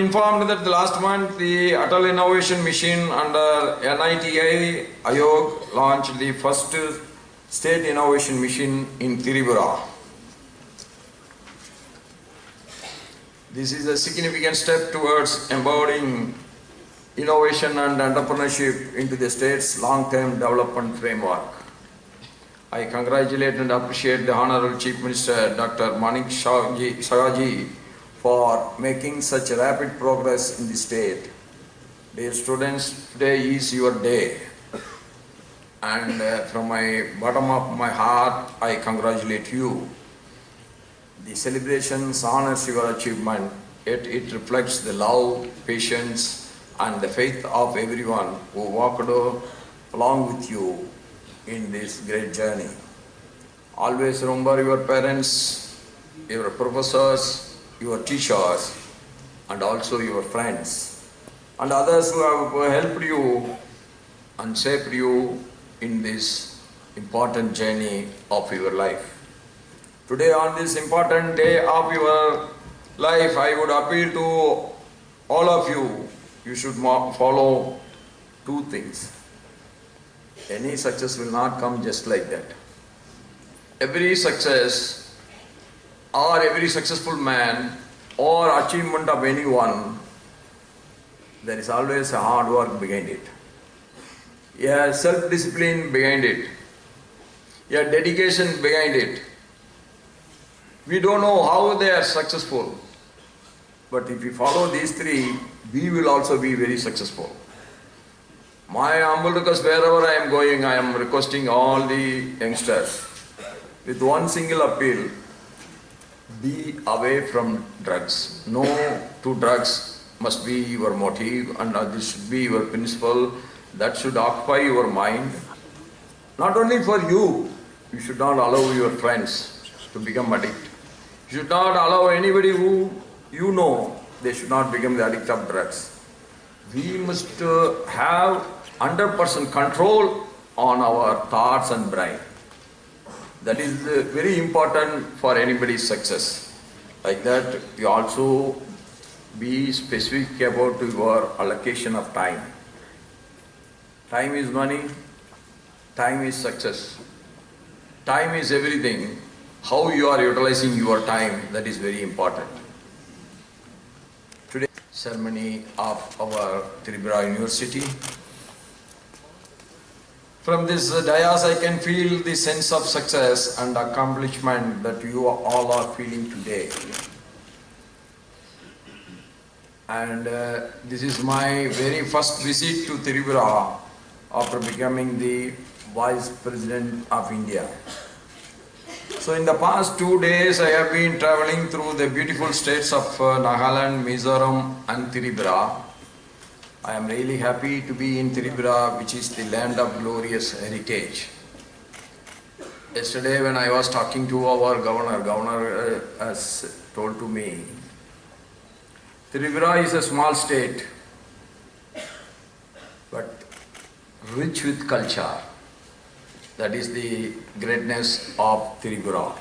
informed that the last month the Atal Innovation Mission under NITI Ayog launched the first state innovation mission in Tripura. This is a significant step towards embodying innovation and entrepreneurship into the state's long-term development framework. I congratulate and appreciate the Honorable Chief Minister Dr. Manik Sahaji for making such rapid progress in the state. Dear students, today is your day. And from my bottom of my heart, I congratulate you. The celebrations honors your achievement, yet it reflects the love, patience, and the faith of everyone who walked along with you in this great journey. Always remember your parents, your professors, your teachers, and also your friends, and others who have helped you and shaped you in this important journey of your life. Today, on this important day of your life, I would appeal to all of you, you should follow two things. Any success will not come just like that. Every success or every successful man or achievement of anyone, there is always a hard work behind it. A self-discipline behind it. A dedication behind it. We don't know how they are successful, but if we follow these three, we will also be very successful. My humble request, wherever I am going, I am requesting all the youngsters with one single appeal: be away from drugs. No to drugs must be your motive, and this should be your principle. That should occupy your mind. Not only for you, you should not allow your friends to become addicted. You should not allow anybody who you know, they should not become the addict of drugs. We must have 100% control on our thoughts and brain. That is very important for anybody's success. Like that, you also be specific about your allocation of time. Time is money, time is success. Time is everything. How you are utilizing your time, that is very important. Today, ceremony of our Tripura University. From this dais, I can feel the sense of success and accomplishment that you all are feeling today. And this is my very first visit to Tripura after becoming the Vice President of India. So in the past 2 days, I have been traveling through the beautiful states of Nagaland, Mizoram and Tripura. I am really happy to be in Tripura, which is the land of glorious heritage. Yesterday when I was talking to our governor has told to me, Tripura is a small state, but rich with culture. That is the greatness of Tripura.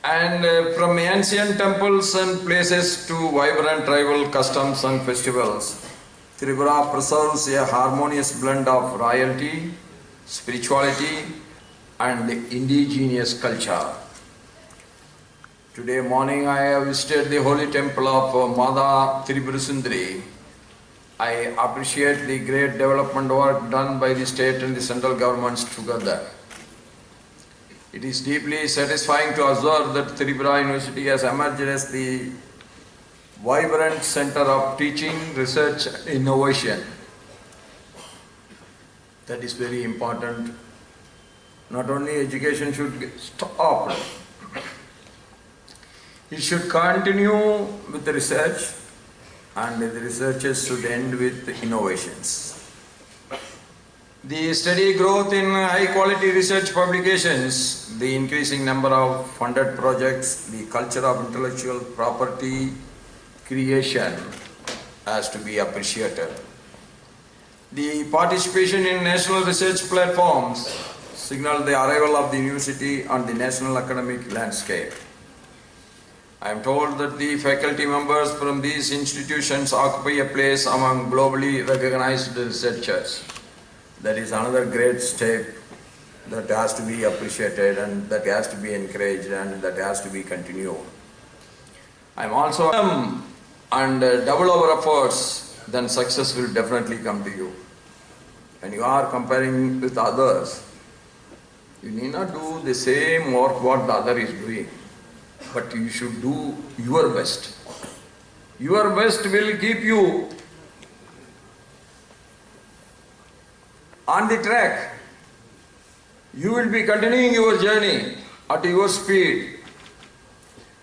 And from ancient temples and places to vibrant tribal customs and festivals, Tripura preserves a harmonious blend of royalty, spirituality and indigenous culture. Today morning I have visited the holy temple of Mother Tripurasundari. I appreciate the great development work done by the state and the central governments together. It is deeply satisfying to observe that Tripura University has emerged as the vibrant center of teaching, research, and innovation. That is very important. Not only education should stop, it should continue with the research, and the researches should end with innovations. The steady growth in high-quality research publications, the increasing number of funded projects, the culture of intellectual property creation has to be appreciated. The participation in national research platforms signal the arrival of the university on the national academic landscape. I am told that the faculty members from these institutions occupy a place among globally recognized researchers. That is another great step that has to be appreciated and that has to be encouraged and that has to be continued. I am also and double our efforts, then success will definitely come to you. When you are comparing with others, you need not do the same work what the other is doing, but you should do your best. Your best will keep you on the track. You will be continuing your journey at your speed.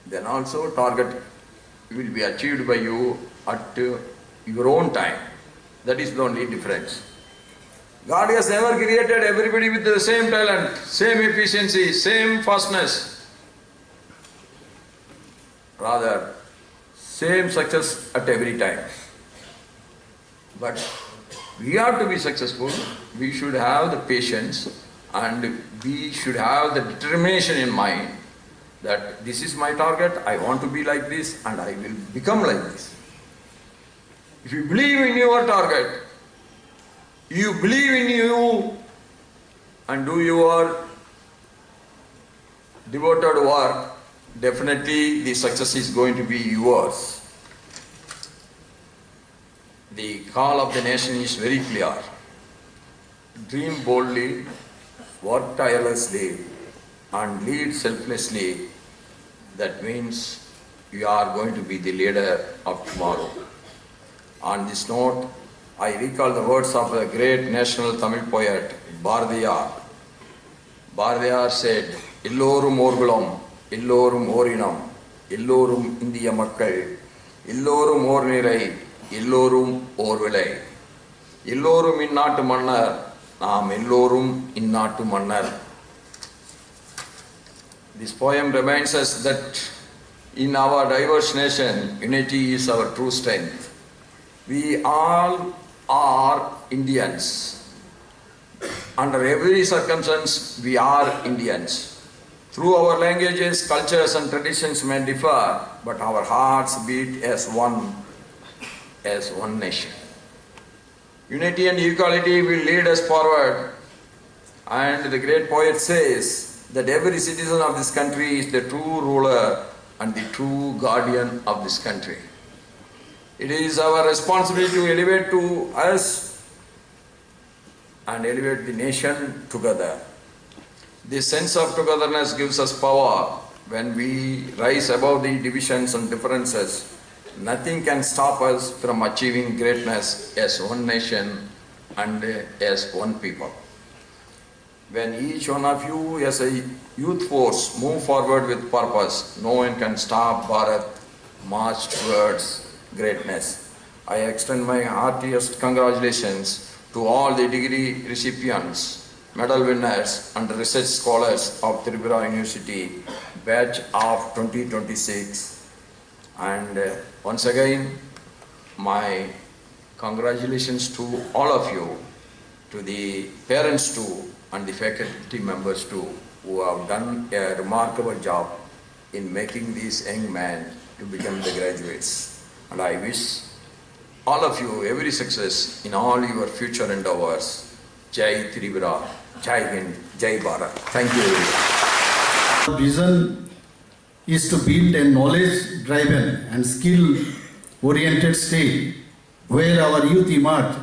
Then also target will be achieved by you at your own time. That is the only difference. God has never created everybody with the same talent, same efficiency, same fastness. Rather, same success at every time. But we have to be successful. We should have the patience and we should have the determination in mind that this is my target, I want to be like this and I will become like this. If you believe in your target, you believe in you and do your devoted work, definitely the success is going to be yours. The call of the nation is very clear. Dream boldly, work tirelessly and lead selflessly. That means you are going to be the leader of tomorrow. On this note, I recall the words of the great national Tamil poet Bharadiyar. Bharadiyar said, "Illorum orgulum, illorum orinam, illorum Indiya makkal, illorum or nirai, illorum or vilai, illorum innattu mannar, naam illorum innattu mannar." This poem reminds us that in our diverse nation, unity is our true strength. We all are Indians. Under every circumstance, we are Indians. Through our languages, cultures and traditions may differ, but our hearts beat as one nation. Unity and equality will lead us forward. And the great poet says that every citizen of this country is the true ruler and the true guardian of this country. It is our responsibility to elevate to us and elevate the nation together. This sense of togetherness gives us power. When we rise above the divisions and differences, nothing can stop us from achieving greatness as one nation and as one people. When each one of you as a youth force move forward with purpose, no one can stop Bharat march towards greatness. I extend my heartiest congratulations to all the degree recipients, medal winners and research scholars of Tripura University, batch of 2026. And once again, my congratulations to all of you, to the parents too, and the faculty members too, who have done a remarkable job in making these young men to become the graduates. And I wish all of you every success in all your future endeavors. Jai Tripura, Jai Hind, Jai Bharat. Thank you. Our vision is to build a knowledge-driven and skill-oriented state where our youth emerge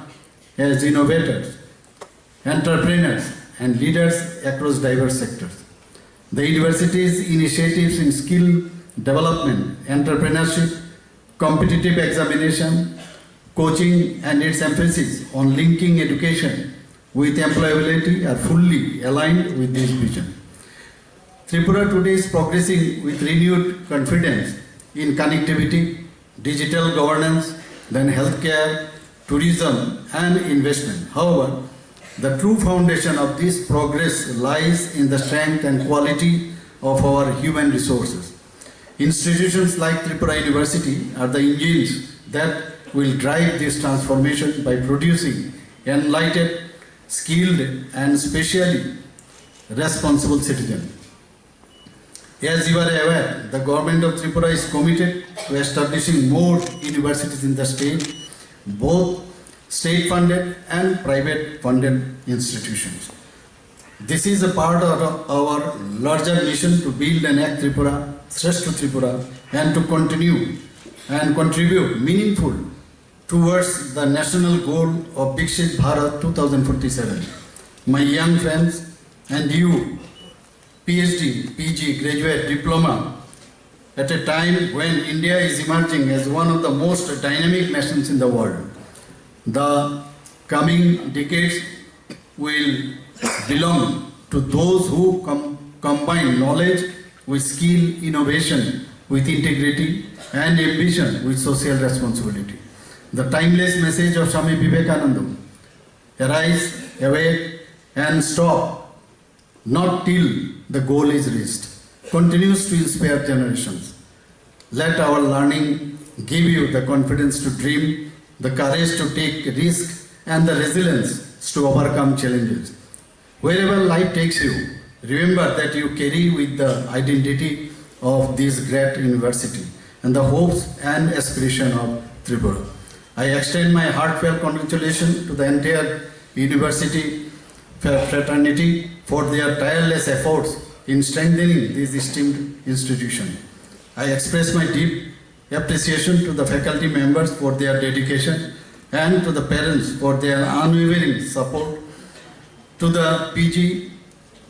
as innovators, entrepreneurs, and leaders across diverse sectors. The university's initiatives in skill development, entrepreneurship, competitive examination, coaching, and its emphasis on linking education with employability are fully aligned with this vision. Tripura today is progressing with renewed confidence in connectivity, digital governance, then healthcare, tourism, and investment. However, the true foundation of this progress lies in the strength and quality of our human resources. Institutions like Tripura University are the engines that will drive this transformation by producing enlightened, skilled, and spatially responsible citizens. As you are aware, the government of Tripura is committed to establishing more universities in the state, both state-funded and private-funded institutions. This is a part of our larger mission to build an Ek Tripura, Shrestha Tripura, and to continue and contribute meaningful towards the national goal of Viksit Bharat 2047. My young friends and you, PhD, PG, graduate, diploma, at a time when India is emerging as one of the most dynamic nations in the world. The coming decades will belong to those who combine knowledge with skill, innovation with integrity, and ambition with social responsibility. The timeless message of Swami Vivekananda, arise, awake, and stop, not till the goal is reached, continues to inspire generations. Let our learning give you the confidence to dream, the courage to take risks, and the resilience to overcome challenges. Wherever life takes you, remember that you carry with the identity of this great university and the hopes and aspiration of Tripura. I extend my heartfelt congratulations to the entire university fraternity for their tireless efforts in strengthening this esteemed institution. I express my deep appreciation to the faculty members for their dedication and to the parents for their unwavering support. To the PG,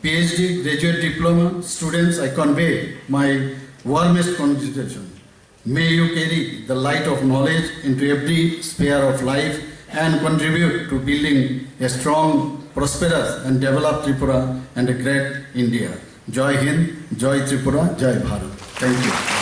PhD, graduate diploma students, I convey my warmest congratulations. May you carry the light of knowledge into every sphere of life and contribute to building a strong, prosperous and developed Tripura and a great India. Jai Hind, Jai Tripura, Jai Bharat. Thank you.